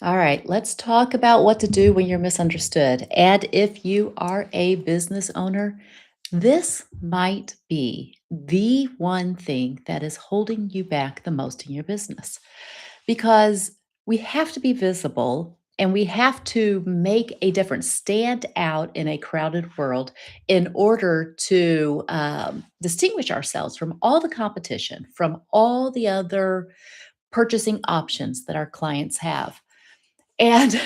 All right, let's talk about what to do when you're misunderstood. And if you are a business owner, this might be the one thing that is holding you back the most in your business because we have to be visible and we have to make a difference, stand out in a crowded world in order to distinguish ourselves from all the competition, from all the other purchasing options that our clients have. And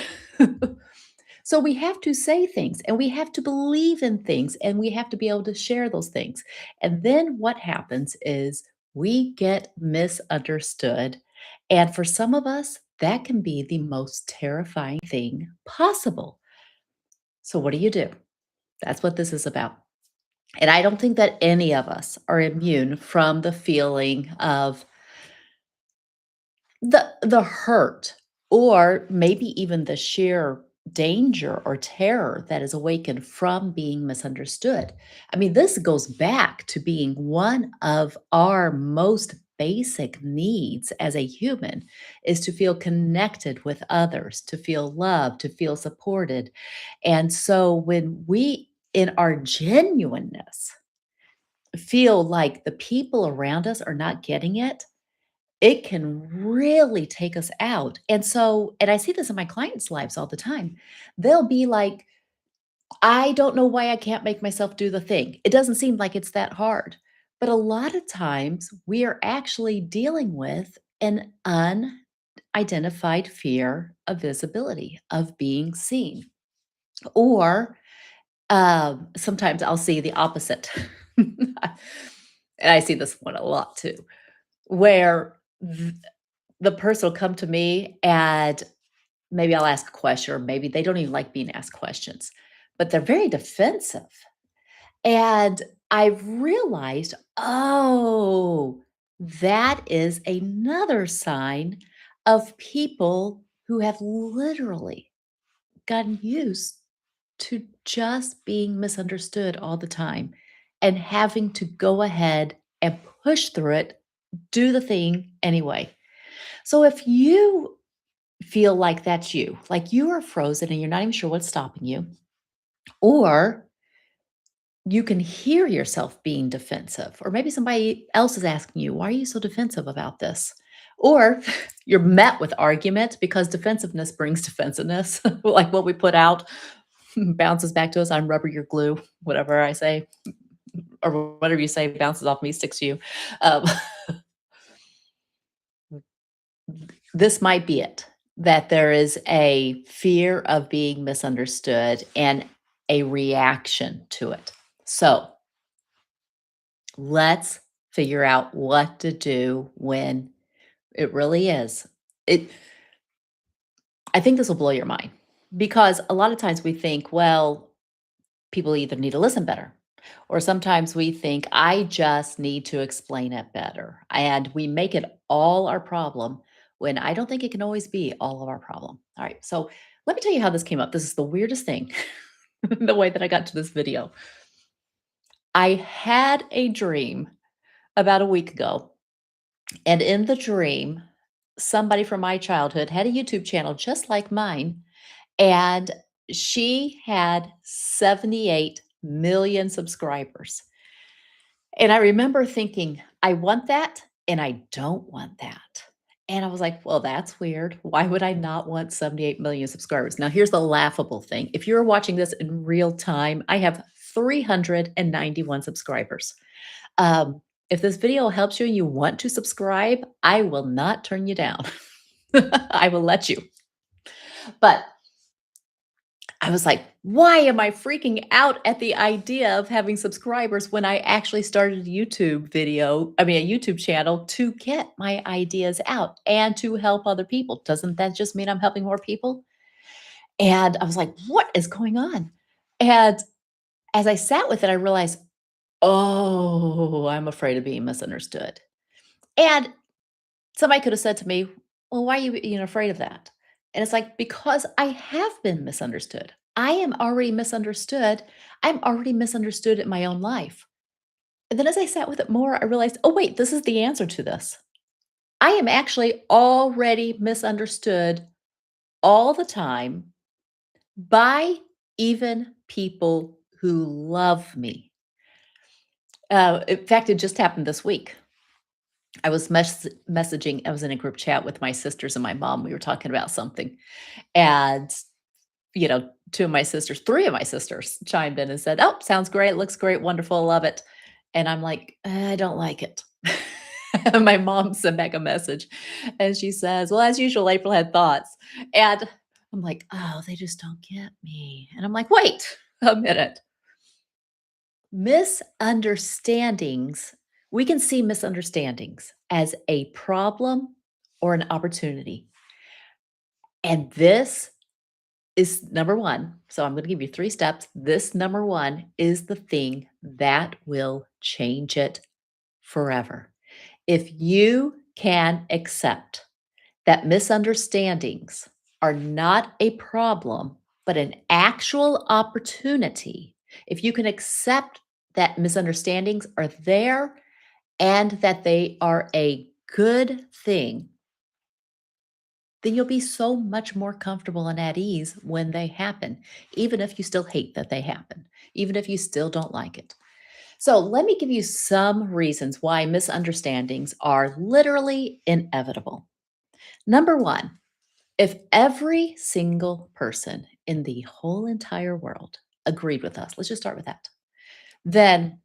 so we have to say things and we have to believe in things and we have to be able to share those things. And then what happens is we get misunderstood. And for some of us, that can be the most terrifying thing possible. So, what do you do? That's what this is about. And I don't think that any of us are immune from the feeling of the hurt, or maybe even the sheer danger or terror that is awakened from being misunderstood. I mean, this goes back to being one of our most basic needs as a human is to feel connected with others, to feel loved, to feel supported. And so when we in our genuineness feel like the people around us are not getting it, it can really take us out. And so and I see this in my clients' lives all the time. They'll be like, "I don't know why I can't make myself do the thing. It doesn't seem like it's that hard." But a lot of times, we are actually dealing with an unidentified fear of visibility, of being seen. Or, sometimes I'll see the opposite. And I see this one a lot too, where the person will come to me and maybe I'll ask a question, or maybe they don't even like being asked questions, but they're very defensive. And I've realized, oh, that is another sign of people who have literally gotten used to just being misunderstood all the time and having to go ahead and push through it, do the thing anyway. So if you feel like that's you, like you are frozen and you're not even sure what's stopping you, or you can hear yourself being defensive, or maybe somebody else is asking you, why are you so defensive about this? Or you're met with argument because defensiveness brings defensiveness, like what we put out bounces back to us. I'm rubber, your glue, whatever I say, or whatever you say bounces off me, sticks to you. Um, this might be it, that there is a fear of being misunderstood and a reaction to it. So let's figure out what to do when it really is. It I think this will blow your mind because a lot of times we think, well, people either need to listen better, or sometimes we think, I just need to explain it better. And we make it all our problem when I don't think it can always be all of our problem. All right. So let me tell you how this came up. This is the weirdest thing, the way that I got to this video. I had a dream about a week ago. And in the dream, somebody from my childhood had a YouTube channel just like mine. And she had 78 million subscribers. And I remember thinking, I want that and I don't want that. And I was like, well, that's weird. Why would I not want 78 million subscribers? Now, here's the laughable thing. If you're watching this in real time, I have 391 subscribers. Um, if this video helps you and you want to subscribe, I will not turn you down. I will let you. But I was like, why am I freaking out at the idea of having subscribers when I actually started a YouTube channel to get my ideas out and to help other people? Doesn't that just mean I'm helping more people? And I was like, what is going on? And as I sat with it, I realized, oh, I'm afraid of being misunderstood. And somebody could have said to me, "Well, why are you being afraid of that?" And it's like, because I have been misunderstood. I am already misunderstood. I'm already misunderstood in my own life. And then as I sat with it more, I realized, oh, wait, this is the answer to this. I am actually already misunderstood all the time by even people who love me. In fact, it just happened this week. I was messaging, I was in a group chat with my sisters and my mom. We were talking about something. And, 2 of my sisters, 3 of my sisters chimed in and said, "Oh, sounds great, looks great, wonderful, love it." And I'm like, I don't like it." And my mom sent back a message and she says, "Well, as usual, April had thoughts." And I'm like, "Oh, they just don't get me." And I'm like, "Wait a minute. Misunderstandings, we can see misunderstandings as a problem or an opportunity. And this is number 1. So I'm going to give you 3 steps. This number 1 is the thing that will change it forever. If you can accept that misunderstandings are not a problem, but an actual opportunity, if you can accept that misunderstandings are there and that they are a good thing, then you'll be so much more comfortable and at ease when they happen, even if you still hate that they happen, even if you still don't like it. So, let me give you some reasons why misunderstandings are literally inevitable. Number 1, if every single person in the whole entire world agreed with us, let's just start with that, then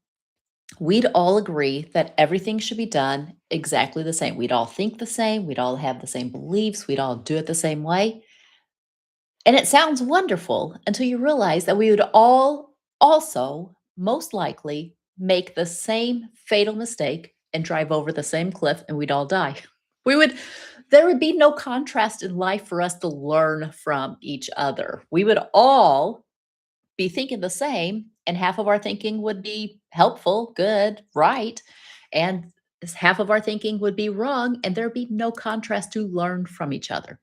we'd all agree that everything should be done exactly the same. We'd all think the same, we'd all have the same beliefs, we'd all do it the same way. And it sounds wonderful until you realize that we would all also most likely make the same fatal mistake and drive over the same cliff and we'd all die. We would There would be no contrast in life for us to learn from each other. We would all be thinking the same, and half of our thinking would be helpful, good, right, and half of our thinking would be wrong, and there'd be no contrast to learn from each other.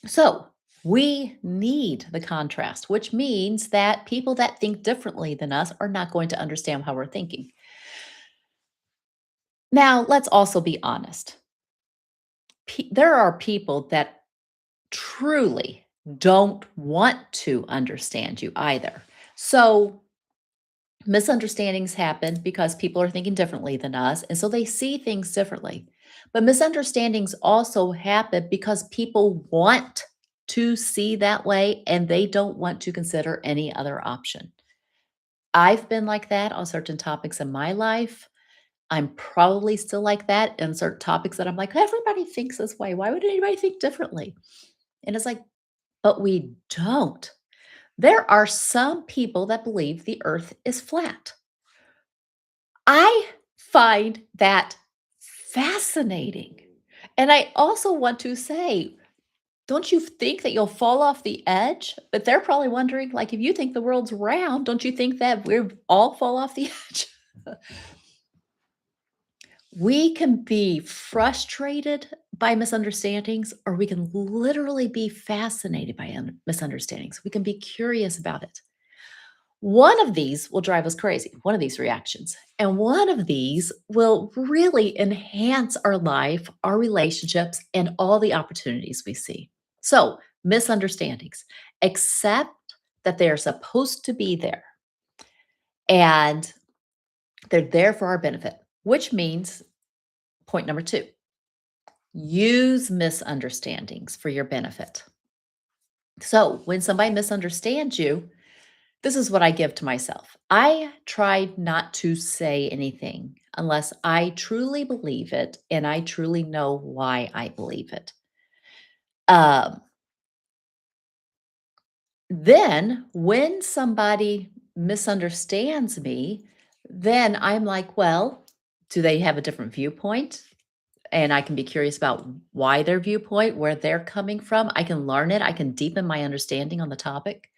So, we need the contrast, which means that people that think differently than us are not going to understand how we're thinking. Now, let's also be honest. There are people that truly don't want to understand you either. So, misunderstandings happen because people are thinking differently than us, and so they see things differently. But misunderstandings also happen because people want to see that way and they don't want to consider any other option. I've been like that on certain topics in my life. I'm probably still like that in certain topics that I'm like, everybody thinks this way. Why would anybody think differently? And it's like, but we don't. There are some people that believe the earth is flat. I find that fascinating. And I also want to say, don't you think that you'll fall off the edge? But they're probably wondering, like, if you think the world's round, don't you think that we all fall off the edge? We can be frustrated by misunderstandings, or we can literally be fascinated by misunderstandings. We can be curious about it. One of these will drive us crazy, one of these reactions. And one of these will really enhance our life, our relationships, and all the opportunities we see. So, misunderstandings, accept that they are supposed to be there and they're there for our benefit, which means point number 2, use misunderstandings for your benefit. So, when somebody misunderstands you, this is what I give to myself. I try not to say anything unless I truly believe it and I truly know why I believe it. Um, then, when somebody misunderstands me, then I'm like, well, do they have a different viewpoint? And I can be curious about why their viewpoint, where they're coming from. I can learn it. I can deepen my understanding on the topic.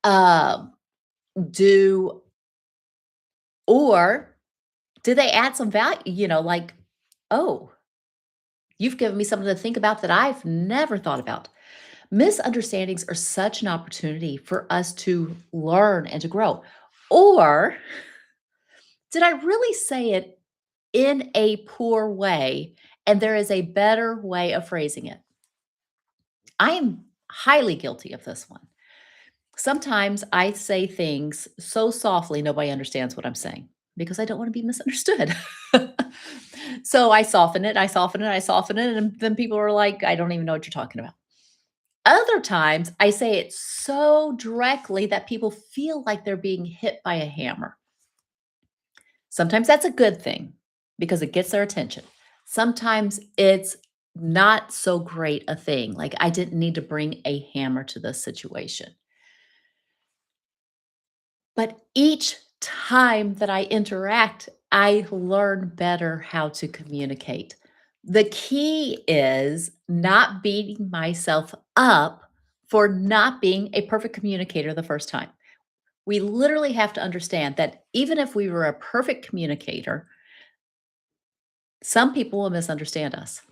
Um, do or do they add some value? Like, oh, you've given me something to think about that I've never thought about. Misunderstandings are such an opportunity for us to learn and to grow. Or did I really say it in a poor way? And there is a better way of phrasing it. I am highly guilty of this one. Sometimes I say things so softly nobody understands what I'm saying because I don't want to be misunderstood. So I soften it, I soften it, I soften it, and then people are like, I don't even know what you're talking about. Other times I say it so directly that people feel like they're being hit by a hammer. Sometimes that's a good thing because it gets their attention. Sometimes it's not so great a thing. Like I didn't need to bring a hammer to this situation. But each time that I interact, I learn better how to communicate. The key is not beating myself up for not being a perfect communicator the first time. We literally have to understand that even if we were a perfect communicator, some people will misunderstand us.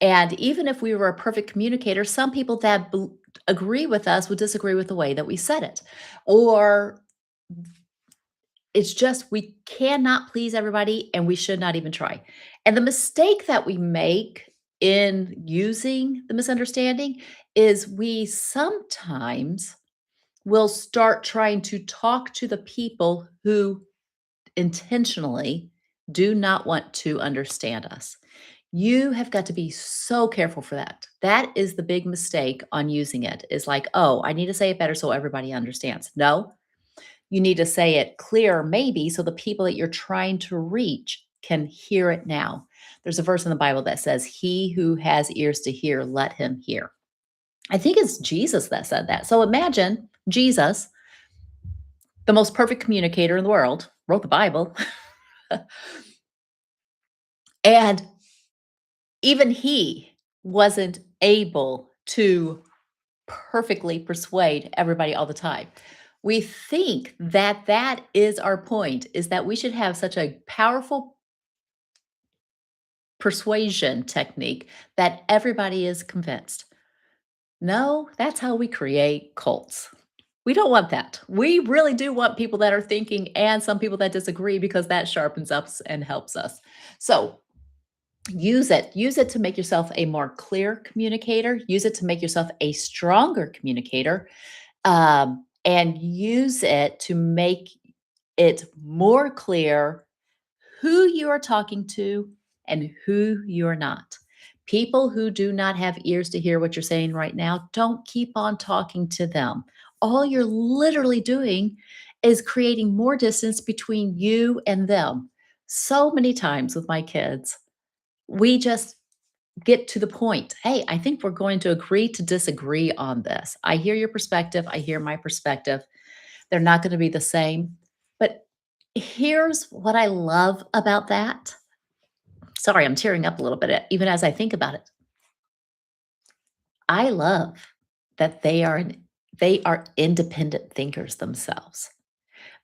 And even if we were a perfect communicator, some people that agree with us would disagree with the way that we said it. Or it's just we cannot please everybody and we should not even try. And the mistake that we make in using the misunderstanding is we sometimes will start trying to talk to the people who intentionally do not want to understand us. You have got to be so careful for that. That is the big mistake on using it. Is like, oh, I need to say it better so everybody understands. No, you need to say it clear, maybe, so the people that you're trying to reach can hear it now. There's a verse in the Bible that says, he who has ears to hear, let him hear. I think it's Jesus that said that. So imagine Jesus, the most perfect communicator in the world, wrote the Bible, and even he wasn't able to perfectly persuade everybody all the time. We think that that is our point, is that we should have such a powerful persuasion technique that everybody is convinced. No, that's how we create cults. We don't want that. We really do want people that are thinking and some people that disagree because that sharpens us and helps us. So use it. Use it to make yourself a more clear communicator. Use it to make yourself a stronger communicator. And use it to make it more clear who you are talking to and who you're not. People who do not have ears to hear what you're saying right now, don't keep on talking to them. All you're literally doing is creating more distance between you and them. So many times with my kids, we just get to the point. Hey, I think we're going to agree to disagree on this. I hear your perspective. I hear my perspective. They're not going to be the same. But here's what I love about that. Sorry, I'm tearing up a little bit even as I think about it. I love that they are independent thinkers themselves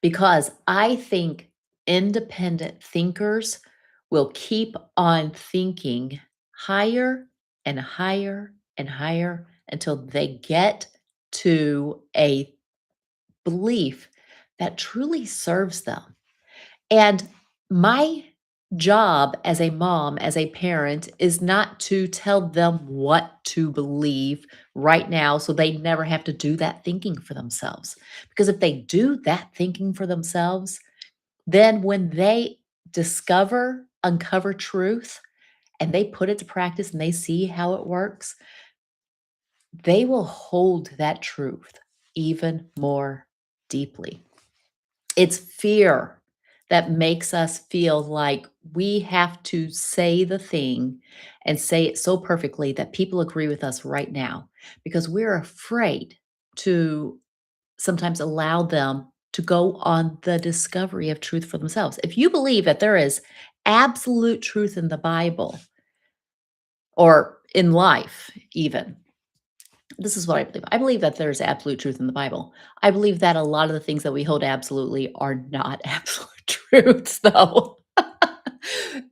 because I think independent thinkers will keep on thinking higher and higher and higher until they get to a belief that truly serves them. And my job as a mom, as a parent, is not to tell them what to believe right now so they never have to do that thinking for themselves. Because if they do that thinking for themselves, then when they uncover truth, and they put it to practice and they see how it works, they will hold that truth even more deeply. It's fear that makes us feel like we have to say the thing and say it so perfectly that people agree with us right now because we're afraid to sometimes allow them to go on the discovery of truth for themselves. If you believe that there is absolute truth in the Bible or in life, even, this is what I believe. I believe that there's absolute truth in the Bible. I believe that a lot of the things that we hold absolutely are not absolute truths, though.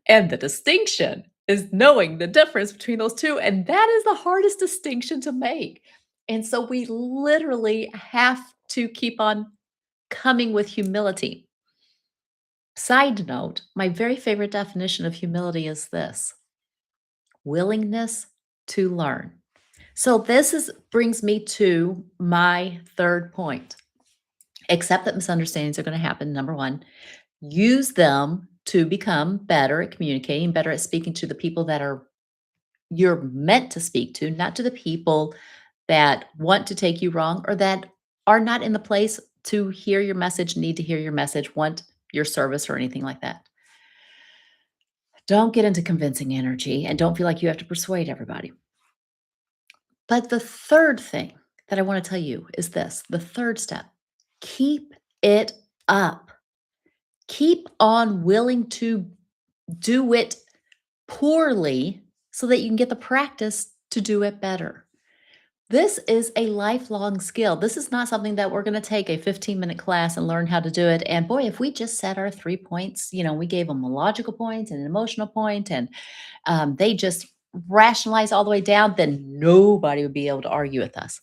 And the distinction is knowing the difference between those two. And that is the hardest distinction to make. And so we literally have to keep on coming with humility. Side note, my very favorite definition of humility is this: willingness to learn. So this is brings me to my third point. Accept that misunderstandings are going to happen. Number one, use them to become better at communicating, better at speaking to the people that are you're meant to speak to, not to the people that want to take you wrong or that are not in the place to hear your message, need to hear your message, want your service or anything like that. Don't get into convincing energy and don't feel like you have to persuade everybody. But the third thing that I want to tell you is this, the third step, keep it up. Keep on willing to do it poorly so that you can get the practice to do it better. This is a lifelong skill. This is not something that we're going to take a 15-minute class and learn how to do it. And boy, if we just set our 3 points, we gave them a logical point and an emotional point, and they just rationalize all the way down, then nobody would be able to argue with us.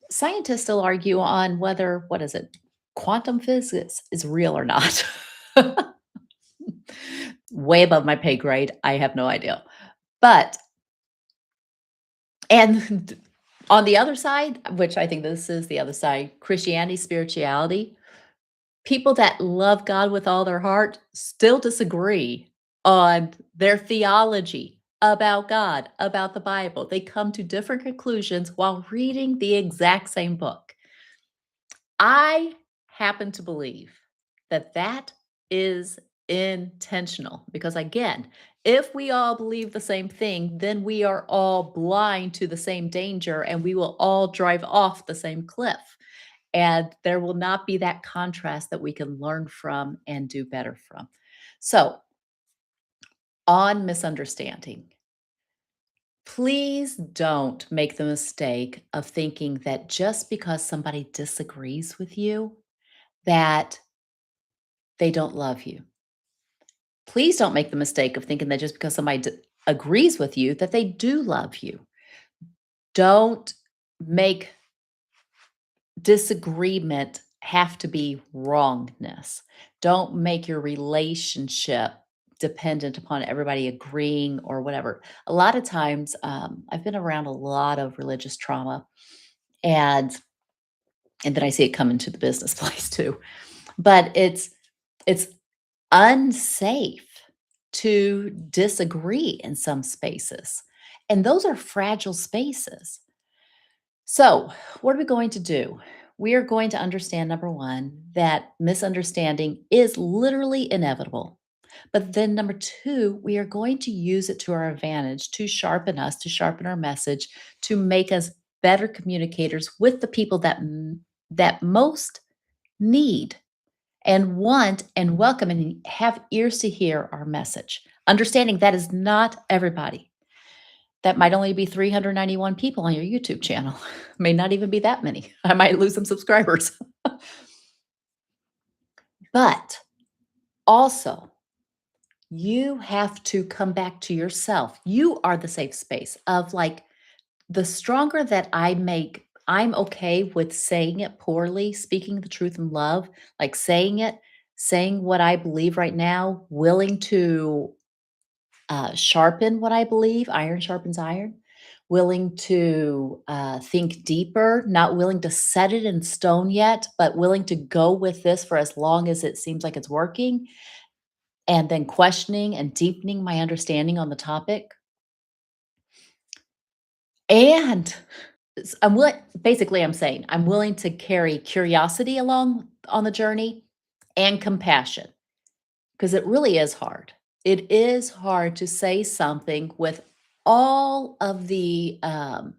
Scientists still argue on whether, what is it, quantum physics is real or not. Way above my pay grade. I have no idea. But and on the other side, which I think this is the other side, Christianity, spirituality, people that love God with all their heart still disagree on their theology about God, about the Bible. They come to different conclusions while reading the exact same book. I happen to believe that that is intentional because, again, if we all believe the same thing, then we are all blind to the same danger and we will all drive off the same cliff. And there will not be that contrast that we can learn from and do better from. So, on misunderstanding, please don't make the mistake of thinking that just because somebody disagrees with you, that they don't love you. Please don't make the mistake of thinking that just because somebody agrees with you, that they do love you. Don't make disagreement have to be wrongness. Don't make your relationship dependent upon everybody agreeing or whatever. A lot of times, I've been around a lot of religious trauma, and then I see it come into the business place too. But it's unsafe to disagree in some spaces, and those are fragile spaces. So, what are we going to do? We are going to understand, number one, that misunderstanding is literally inevitable. But then, number two, we are going to use it to our advantage to sharpen us, to sharpen our message, to make us better communicators with the people that most need and want and welcome and have ears to hear our message. Understanding that is not everybody. That might only be 391 people on your YouTube channel. May not even be that many. I might lose some subscribers. But also, you have to come back to yourself. You are the safe space of like the stronger that I'm okay with saying it poorly, speaking the truth in love, like saying it, saying what I believe right now, willing to sharpen what I believe, iron sharpens iron, willing to think deeper, not willing to set it in stone yet, but willing to go with this for as long as it seems like it's working, and then questioning and deepening my understanding on the topic. And I'm willing, basically, I'm saying I'm willing to carry curiosity along on the journey and compassion because it really is hard. It is hard to say something with all of the um,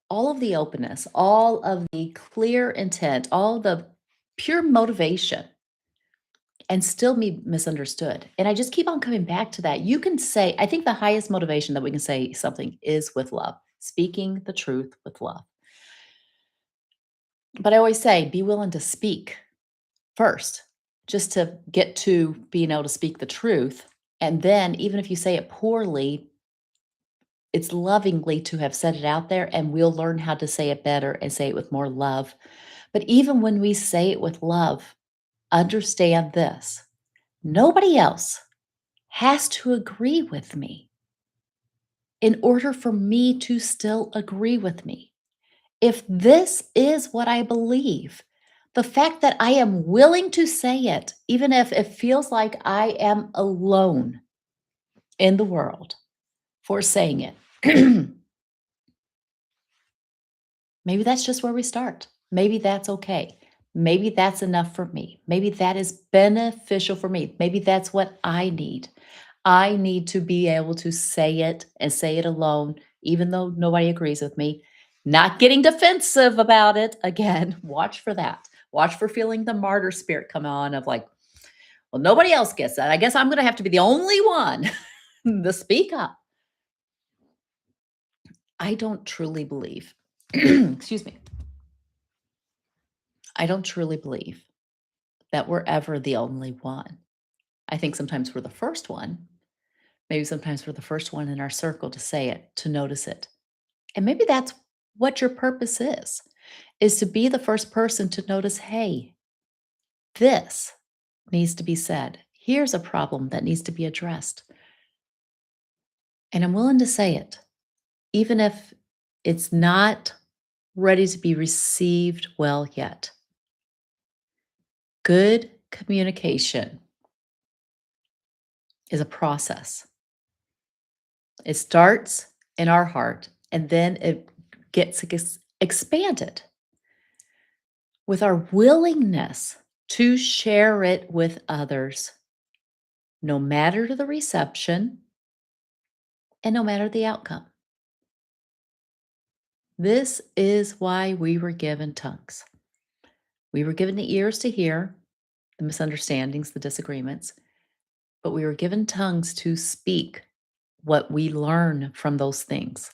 all of the openness, all of the clear intent, all the pure motivation, and still be misunderstood. And I just keep on coming back to that. You can say, I think the highest motivation that we can say something is with love, speaking the truth with love. But I always say, be willing to speak first, just to get to being able to speak the truth. And then, even if you say it poorly, it's lovingly to have said it out there, and we'll learn how to say it better and say it with more love. But even when we say it with love, understand this, nobody else has to agree with me. in order for me to still agree with me. If this is what I believe, the fact that I am willing to say it, even if it feels like I am alone in the world for saying it, maybe that's just where we start. Maybe that's okay. Maybe that's enough for me. Maybe that is beneficial for me. Maybe that's what I need. I need to be able to say it and say it alone, even though nobody agrees with me. Not getting defensive about it. Again, watch for that. Watch for feeling the martyr spirit come on of like, well, nobody else gets that. I guess I'm going to have to be the only one to speak up. I don't truly believe, excuse me, I don't truly believe that we're ever the only one. I think sometimes we're the first one. Maybe sometimes we're the first one in our circle to say it, to notice it. And maybe that's what your purpose is to be the first person to notice, hey, this needs to be said. Here's a problem that needs to be addressed. And I'm willing to say it, even if it's not ready to be received well yet. Good communication is a process. It starts in our heart and then it gets expanded with our willingness to share it with others, no matter the reception and no matter the outcome. This is why we were given tongues. We were given the ears to hear the misunderstandings, the disagreements, but we were given tongues to speak what we learn from those things.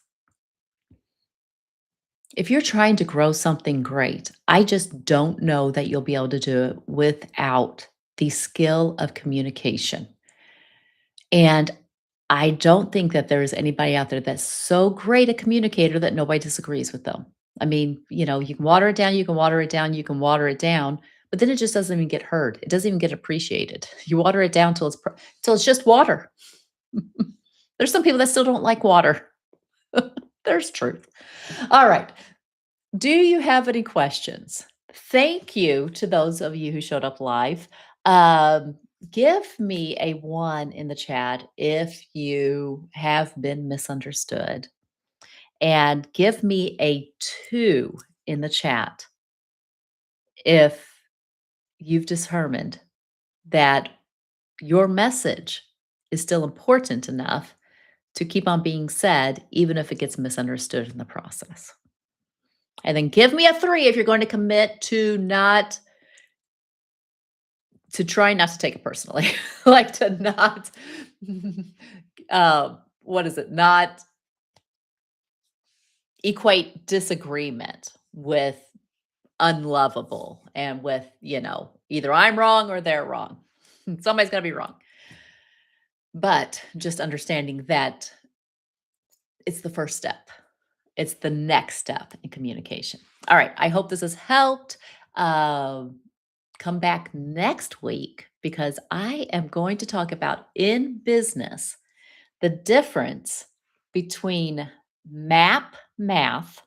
If you're trying to grow something great, I just don't know that you'll be able to do it without the skill of communication. And I don't think that there is anybody out there that's so great a communicator that nobody disagrees with them. I mean, you can water it down, you can water it down, you can water it down, but then it just doesn't even get heard. It doesn't even get appreciated. You water it down till it's just water. There's some people that still don't like water. There's truth. All right. Do you have any questions? Thank you to those of you who showed up live. Um, Give me a one in the chat if you have been misunderstood, and give me a two in the chat if you've determined that your message is still important enough to keep on being said, even if it gets misunderstood in the process. And then give me a three if you're going to commit to try not to take it personally, like to not, what is it? Not equate disagreement with unlovable and with, either I'm wrong or they're wrong. Somebody's got to be wrong. But just understanding that it's the first step. It's the next step in communication. All right. I hope this has helped. Come back next week because I am going to talk about in business the difference between math,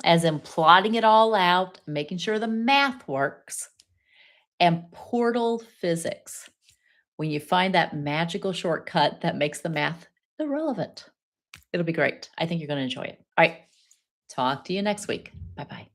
as in plotting it all out, making sure the math works, and portal physics. When you find that magical shortcut that makes the math irrelevant, it'll be great. I think you're going to enjoy it. All right. Talk to you next week. Bye bye.